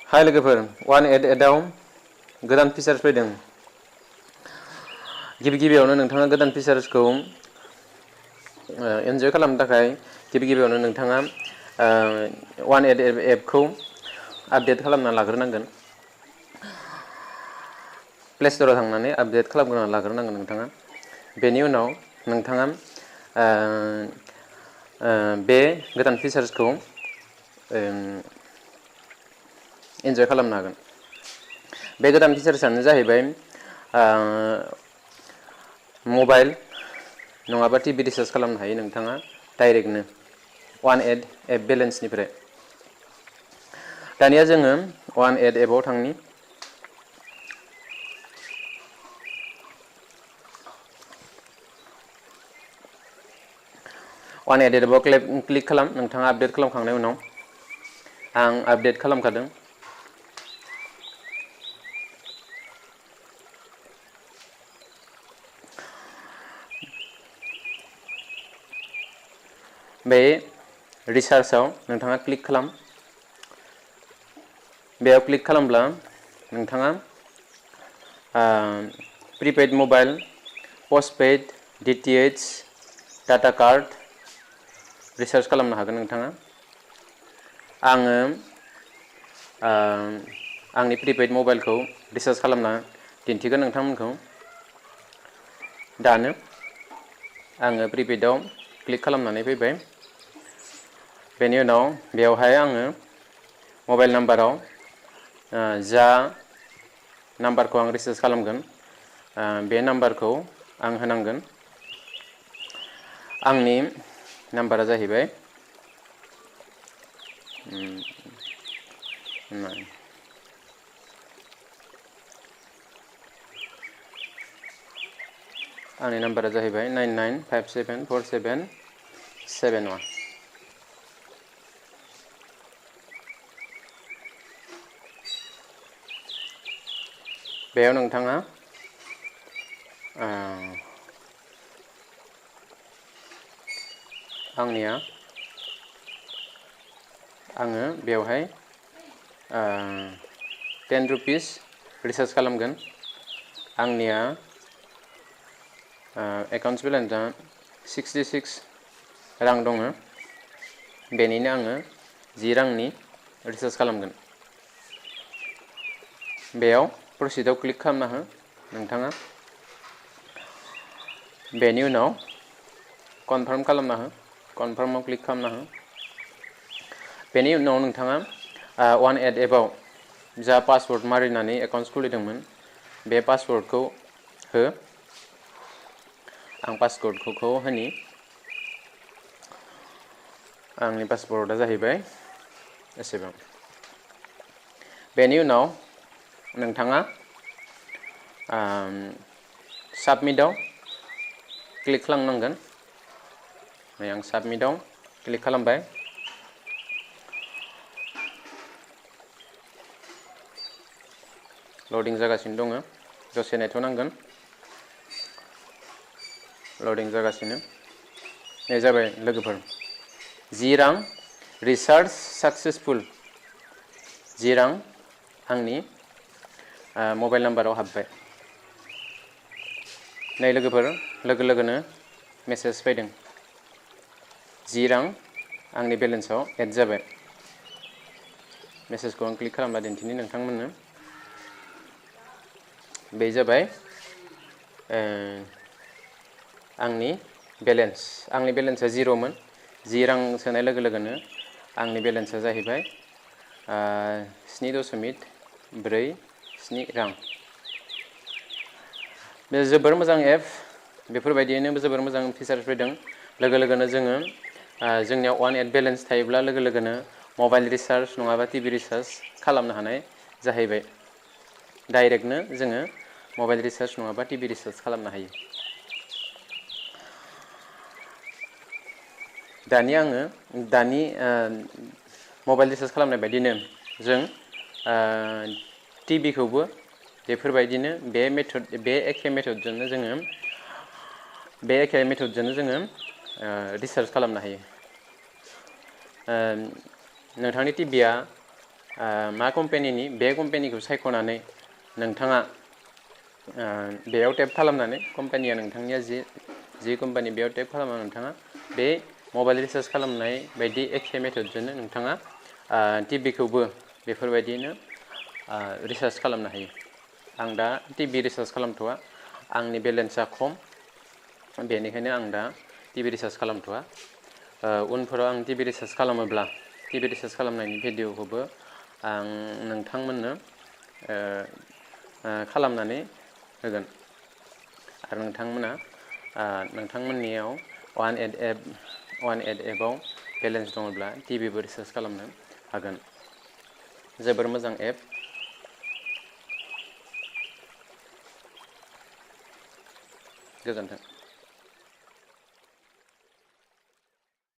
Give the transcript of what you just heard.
हाय लोगोफोर, OneAid एडआव गोदान फिचार्स फैदों। गिबियावनो नोंथाङा गोदान फिचार्सखौ एन्जय खालामनो थाखाय गिबियावनो नोंथाङा OneAid एपखौ आपडेट खालामना लाग्रोनांगोन। प्ले स्ट'राव थांनानै आपडेट खालामग्रोना लाग्रोनांगोन नोंथाङा। बेनि उनाव नोंथाङा बे गोदान फिचार्सखौ एन्जय खालामनो हागोन। बे गोदान फिचार्सआनो जाहैबाय मबाइल नङाबा टिभि रिचार्ज खालामनो हायो नोंथाङा डाइरेक्टनो OneAid एप बेलेन्सनिफ्राय। दानिया जोङो OneAid एपआव थांनि। OneAid एपआव क्लिक खालाम। नोंथाङा आपडेट खालामखांनायनि उनाव आं आपडेट खालामखादों। बे रिचार्जआव नोंथाङा क्लिक खालाम। बेयाव क्लिक खालामब्ला नोंथाङा prepaid mobile, postpaid, DTH, data card recharge खालामनो हागोन नोंथाङा। आङो आंनि प्रिपेड मबाइलखौ रिचार्ज खालामना दिन्थिगोन नोंथांमोनखौ। दानो आङो प्रिपेडआव क्लिक खालामनानै फैबाय। बेनि उनाव बेवहाय आङो मबाइल नाम्बाराव जा नाम्बारखौ आं रिचार्ज खालामगोन बे नाम्बारखौ आं होनांगोन। आंनि नाम्बारा जाहैबाय आंनि नाम्बारा जाहैबाय 9957474771। बेयाव नोंथाङा आङो बेवहाय 10 रुपिस रिचार्ज खालामगोन। आंनिया एकाउन्ट्स बेलेन्सआ 66 रां दङ। बेनिनो आङो 10 रांनि रिचार्ज खालामगोन। बेयाव प्रसिडआव क्लिक खालामना हो नोंथाङा। बेनि उनाव कनफार्म खालामना हो। कनफार्माव क्लिक खालामना हो। बेनि उनाव नोंथाङा OneAid एपआव जा पासवर्ड मारिनानै एकाउन्ट्स खुलिदोंमोन बे पासवर्डखौ हो। आं पासवर्डखौ होनि। आंनि पासवर्डआ जाहैबाय एसेबां। बेनि उनाव नोंथाङा साबमिटआव क्लिक खालामनांगोन। आं साबमिटआव क्लिक खालामबाय। लडिं जागासिनो दङ, दसे नेथ'नांगोन। लडिं जागासिनो। नै जाबाय लोगोफोर, 10 रां रिचार्ज साक्सेसफुल। 10 रां आंनि मबाइल नाम्बाराव हाबबाय। नै लोगोफोर, लोगोनो मेसेज फैदों, 10 रां आंनि बेलेन्सआव एड जाबाय। मेसेजखौ आं क्लिक खालामना दिन्थिनि नोंथांमोननो। बे जाबाय आंनि बेलेन्स। आंनि बेलेन्सआ 0मोन। 10 रां सोनाय लोगोनो आंनि बेलेन्सआ जाहैबाय 7.47 रां। बे जोबोर मोजां एप। बेफोरबायदियैनो जोबोर मोजां फिचार्स फैदों। लोगोनो जोङो जोंनियाव OneAid बेलेन्स थायोब्ला लोगोनो मबाइल रिचार्ज नङाबा टिभि रिचार्ज खालामनो हानाय जाहैबाय। डाइरेक्टनो जोङो मबाइल रिचार्ज नङाबा टिभि रिचार्ज खालामनो हायो। दानि मबाइल रिचार्ज खालामनाय बायदिनो जों टिभिखौबो बेफोरबायदिनो बे एखे मेथडजोंनो जोङो रिचार्ज खालामनो हायो। नोंथांनि टिभिया मा कम्पानिनि बे कम्पानिखौ सायख'नानै नोंथाङा बेयाव टेप खालामनानै कम्पानिया नोंथांनिया जि कम्पानि बेयाव टेप खालामना नोंथाङा बे मबाइल रिचार्ज खालामनाय बायदि एखे मेथडजोंनो नोंथाङा टिभिखौबो बेफोरबायदिनो रिचार्ज खालामनो हायो। आं दा टिभि रिचार्ज खालामथ'वा, आंनि बेलेन्सा खम, बेनिखायनो आं दा टिभि रिचार्ज खालामथ'वा। उनफोराव आं टिभि रिचार्ज खालामोब्ला टिभि रिचार्ज खालामनायनि भिडिअखौबो आं नोंथांमोननो खालामनानै होगोन आरो नोंथांमोना नोंथांमोननियाव वान एड एपआव बेलेन्स दङब्ला टिभिबो रिचार्ज खालामनो हागोन। जोबोर मोजां एप। गोजोन्थों।